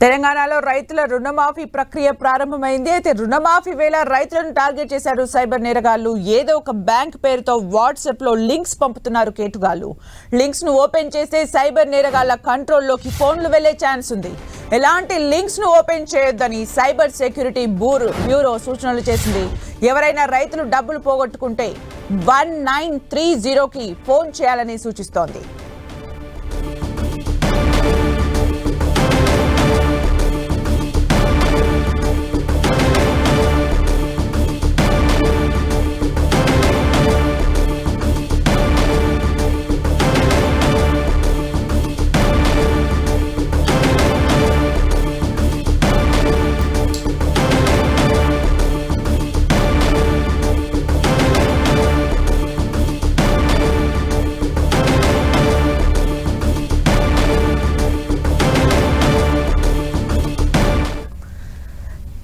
తెలంగాణలో రైతుల రుణమాఫీ ప్రక్రియ ప్రారంభమైంది. అయితే రుణమాఫీ వేళ రైతులను టార్గెట్ చేశారు సైబర్ నేరగాళ్లు. ఏదో ఒక బ్యాంక్ పేరుతో వాట్సాప్ లో లింక్స్ పంపుతున్నారు కేటుగాళ్లు. లింక్స్ ను ఓపెన్ చేస్తే సైబర్ నేరగాళ్ల కంట్రోల్లోకి ఫోన్లు వెళ్లే ఛాన్స్ ఉంది. ఎలాంటి లింక్స్ ను ఓపెన్ చేయొద్దని సైబర్ సెక్యూరిటీ బ్యూరో సూచనలు చేసింది. ఎవరైనా రైతులు డబ్బులు పోగొట్టుకుంటే 1930కి ఫోన్ చేయాలని సూచిస్తోంది.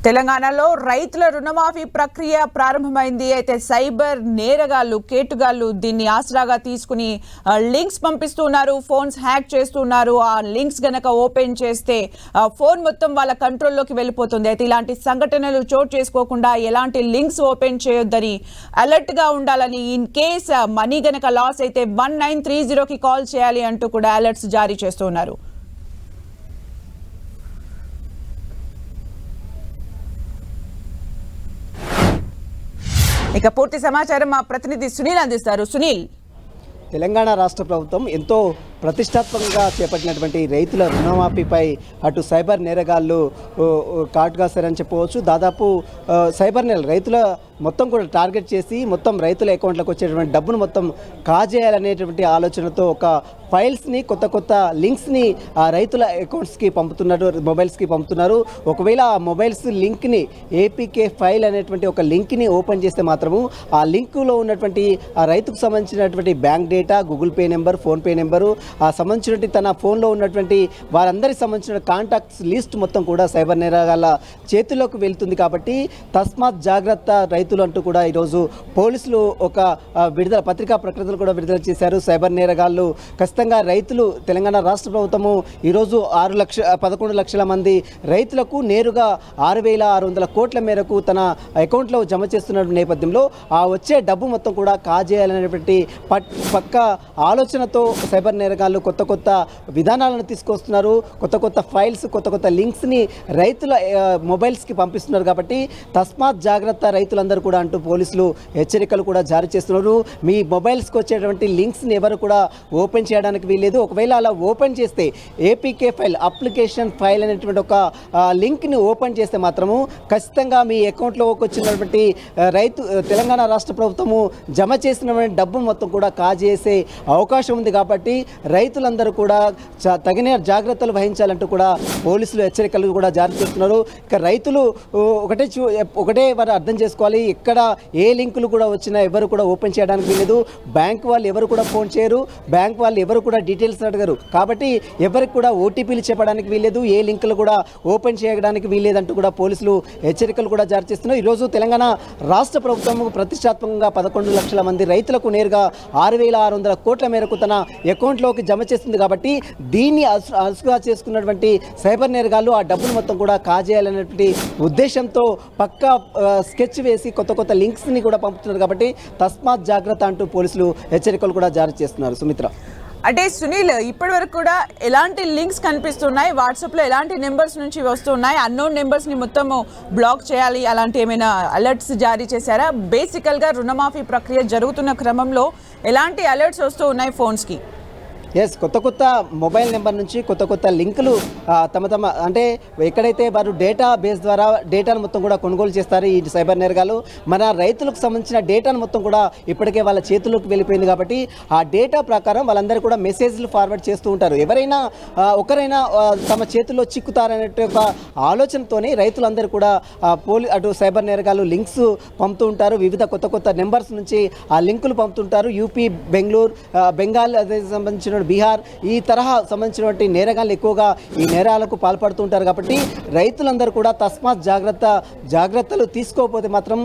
తెలంగాణలో రైతుల రుణమాఫీ ప్రక్రియ ప్రారంభమైంది. అయితే సైబర్ నేరగాళ్లు కేటుగాళ్లు దీన్ని ఆసరాగా తీసుకుని లింక్స్ పంపిస్తున్నారు, ఫోన్స్ హ్యాక్ చేస్తున్నారు. ఆ లింక్స్ గనక ఓపెన్ చేస్తే ఫోన్ మొత్తం వాళ్ళ కంట్రోల్లోకి వెళ్ళిపోతుంది. అయితే ఇలాంటి సంఘటనలు చోటు చేసుకోకుండా ఎలాంటి లింక్స్ ఓపెన్ చేయొద్దని, అలర్ట్గా ఉండాలని, ఇన్ కేస్ మనీ గనక లాస్ అయితే 1930కి కాల్ చేయాలి అంటూ కూడా అలర్ట్స్ జారీ చేస్తున్నారు. ఇక పూర్తి సమాచారం మా ప్రతినిధి సునీల్ అందిస్తారు. సునీల్, తెలంగాణ రాష్ట్ర ప్రభుత్వం ఎంతో ప్రతిష్టాత్మకంగా చేపట్టినటువంటి రైతుల రుణమాఫీపై అటు సైబర్ నేరగాళ్లు కాటుగాస్తారని చెప్పవచ్చు. దాదాపు సైబర్ నేర రైతుల మొత్తం కూడా టార్గెట్ చేసి మొత్తం రైతుల అకౌంట్లకు వచ్చేటువంటి డబ్బును మొత్తం కాజేయాలనేటువంటి ఆలోచనతో ఒక ఫైల్స్ని కొత్త లింక్స్ని ఆ రైతుల అకౌంట్స్కి పంపుతున్నారు, మొబైల్స్కి పంపుతున్నారు. ఒకవేళ ఆ మొబైల్స్ లింక్ని ఏపీకే ఫైల్ అనేటువంటి ఒక లింక్ని ఓపెన్ చేస్తే మాత్రము ఆ లింకులో ఉన్నటువంటి ఆ రైతుకు సంబంధించినటువంటి bank data, Google pay number, PhonePe number, ఆ సంబంధించినటువంటి తన ఫోన్లో ఉన్నటువంటి వారందరికి సంబంధించిన కాంటాక్ట్స్ లిస్ట్ మొత్తం కూడా సైబర్ నేరగాళ్ల చేతుల్లోకి వెళ్తుంది. కాబట్టి తస్మాత్ జాగ్రత్త రైతులు అంటూ కూడా ఈరోజు పోలీసులు ఒక పత్రికా ప్రకటనలు కూడా విడుదల చేశారు. సైబర్ నేరగాళ్లు ఖచ్చితంగా రైతులు తెలంగాణ రాష్ట్ర ప్రభుత్వము ఈరోజు 11 లక్షల మంది రైతులకు నేరుగా 6,600 కోట్ల మేరకు తన అకౌంట్లో జమ చేస్తున్న నేపథ్యంలో ఆ వచ్చే డబ్బు మొత్తం కూడా కాజేయాలనేటువంటి పక్క ఆలోచనతో సైబర్ నేరగాళ్లు కొత్త విధానాలను తీసుకొస్తున్నారు. కొత్త ఫైల్స్, కొత్త లింక్స్ని రైతుల మొబైల్స్కి పంపిస్తున్నారు. కాబట్టి తస్మాత్ జాగ్రత్త రైతులందరూ కూడా అంటూ పోలీసులు హెచ్చరికలు కూడా జారీ చేస్తున్నారు. మీ మొబైల్స్కి వచ్చేటువంటి లింక్స్ని ఎవరు కూడా ఓపెన్ చేయడానికి వీల్లేదు. ఒకవేళ అలా ఓపెన్ చేస్తే ఏపీకే ఫైల్, అప్లికేషన్ ఫైల్ అనేటువంటి ఒక లింక్ని ఓపెన్ చేస్తే మాత్రము ఖచ్చితంగా మీ అకౌంట్లోకి వచ్చినటువంటి తెలంగాణ రాష్ట్ర ప్రభుత్వము జమ చేసినటువంటి డబ్బు మొత్తం కూడా కాజేసే అవకాశం ఉంది. కాబట్టి రైతులందరూ కూడా తగిన జాగ్రత్తలు వహించాలంటూ కూడా పోలీసులు హెచ్చరికలు కూడా జారీ చేస్తున్నారు. ఇక రైతులు ఒకటే వారు అర్థం చేసుకోవాలి, ఎక్కడ ఏ లింకులు కూడా వచ్చినా ఎవరు కూడా ఓపెన్ చేయడానికి వీలేదు. బ్యాంక్ వాళ్ళు ఎవరు కూడా ఫోన్ చేయరు, బ్యాంక్ వాళ్ళు ఎవరు కూడా డీటెయిల్స్ అడగరు. కాబట్టి ఎవరికి కూడా ఓటీపీలు చెప్పడానికి వీలేదు, ఏ లింకులు కూడా ఓపెన్ చేయడానికి వీలేదంటూ కూడా పోలీసులు హెచ్చరికలు కూడా జారీ చేస్తున్నారు. ఈరోజు తెలంగాణ రాష్ట్ర ప్రభుత్వం ప్రతిష్టాత్మకంగా 11 లక్షల మంది రైతులకు నేరుగా 6,600 కోట్ల మేరకు తన అకౌంట్లోకి జమ చేస్తుంది. కాబట్టి దీన్ని అలుసుగా చేసుకున్నటువంటి సైబర్ నేరగాళ్లు ఆ డబ్బును మొత్తం కూడా కాజేయాలనేటువంటి ఉద్దేశంతో పక్కా స్కెచ్ వేసి కొత్త లింక్స్ని కూడా పంపుతున్నారు. కాబట్టి తస్మాత్ జాగ్రత్త అంటూ పోలీసులు హెచ్చరికలు కూడా జారీ చేస్తున్నారు. సుమిత్ర, అంటే సునీల్, ఇప్పటి వరకు కూడా ఎలాంటి లింక్స్ కనిపిస్తున్నాయి? వాట్సాప్లో ఎలాంటి నెంబర్స్ నుంచి వస్తున్నాయి? అన్నోన్ నెంబర్స్ని మొత్తము బ్లాక్ చేయాలి, అలాంటి ఏమైనా అలర్ట్స్ జారీ చేశారా? బేసికల్గా రుణమాఫీ ప్రక్రియ జరుగుతున్న క్రమంలో ఎలాంటి అలర్ట్స్ వస్తూ ఉన్నాయి ఫోన్స్కి? కొత్త మొబైల్ నెంబర్ నుంచి కొత్త లింకులు తమ అంటే ఎక్కడైతే వారు డేటా బేస్ ద్వారా డేటాను మొత్తం కూడా కొనుగోలు చేస్తారు ఈ సైబర్ నేరగాలు. మన రైతులకు సంబంధించిన డేటాను మొత్తం కూడా ఇప్పటికే వాళ్ళ చేతుల్లోకి వెళ్ళిపోయింది. కాబట్టి ఆ డేటా ప్రకారం వాళ్ళందరూ కూడా మెసేజ్లు ఫార్వర్డ్ చేస్తూ ఉంటారు. ఎవరైనా ఒకరైనా తమ చేతుల్లో చిక్కుతారనే ఒక ఆలోచనతోనే రైతులందరూ కూడా అటు సైబర్ నేరగాలు లింక్స్ పంపుతూ ఉంటారు. వివిధ కొత్త నెంబర్స్ నుంచి ఆ లింకులు పంపుతుంటారు. యూపీ, బెంగళూరు, బెంగాల్ సంబంధించిన ఛత్తీస్గఢ్, బీహార్ ఈ తరహా సంబంధించినటువంటి నేరగాళ్ళు ఎక్కువగా ఈ నేరాలకు పాల్పడుతుంటారు. కాబట్టి రైతులందరూ కూడా తస్మాత్ జాగ్రత్తలు తీసుకోకపోతే మాత్రం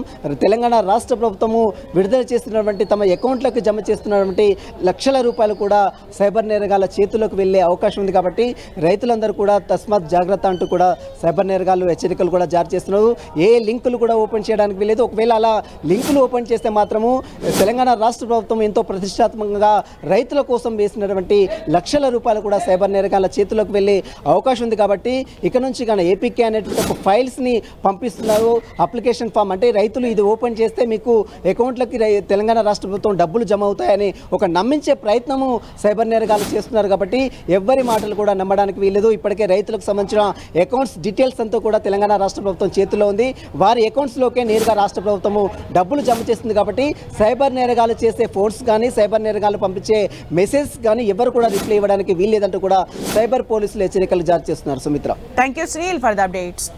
తెలంగాణ రాష్ట్ర ప్రభుత్వము విడుదల చేస్తున్నటువంటి తమ అకౌంట్లకు జమ చేస్తున్నటువంటి లక్షల రూపాయలు కూడా సైబర్ నేరగాళ్ళ చేతుల్లోకి వెళ్ళే అవకాశం ఉంది. కాబట్టి రైతులందరూ కూడా తస్మాత్ జాగ్రత్త అంటూ కూడా సైబర్ నేరగాళ్ళు హెచ్చరికలు కూడా జారీ చేస్తున్నారు. ఏ లింకులు కూడా ఓపెన్ చేయడానికి వీలేదు. ఒకవేళ అలా లింకులు ఓపెన్ చేస్తే మాత్రము తెలంగాణ రాష్ట్ర ప్రభుత్వం ఎంతో ప్రతిష్టాత్మకంగా రైతుల కోసం వేసినటువంటి లక్షల రూపాయలు కూడా సైబర్ నేరగాళ్ళ చేతుల్లోకి వెళ్ళే అవకాశం ఉంది. కాబట్టి ఇక నుంచి కానీ ఏపీకే అనేటువంటి ఒక ఫైల్స్ని పంపిస్తున్నారు. అప్లికేషన్ ఫామ్ అంటే రైతులు ఇది ఓపెన్ చేస్తే మీకు అకౌంట్లకి తెలంగాణ రాష్ట్ర ప్రభుత్వం డబ్బులు జమ అవుతాయని ఒక నమ్మించే ప్రయత్నము సైబర్ నేరగాళ్ళు చేస్తున్నారు. కాబట్టి ఎవ్వరి మాటలు కూడా నమ్మడానికి వీలేదు. ఇప్పటికే రైతులకు సంబంధించిన అకౌంట్స్ డీటెయిల్స్ అంతా కూడా తెలంగాణ రాష్ట్ర ప్రభుత్వం చేతిలో ఉంది. వారి అకౌంట్స్లోకే నేరుగా రాష్ట్ర ప్రభుత్వము డబ్బులు జమ చేస్తుంది. కాబట్టి సైబర్ నేరగాళ్ళు చేసే ఫోన్స్ కానీ సైబర్ నేరగాళ్ళు పంపించే మెసేజ్ కానీ ఎవరు కూడా రిప్లై ఇవ్వడానికి వీల్లేదంటూ కూడా సైబర్ పోలీసులు హెచ్చరికలు జారీ చేస్తున్నారు. Sumitra, thank you Sunil for the updates.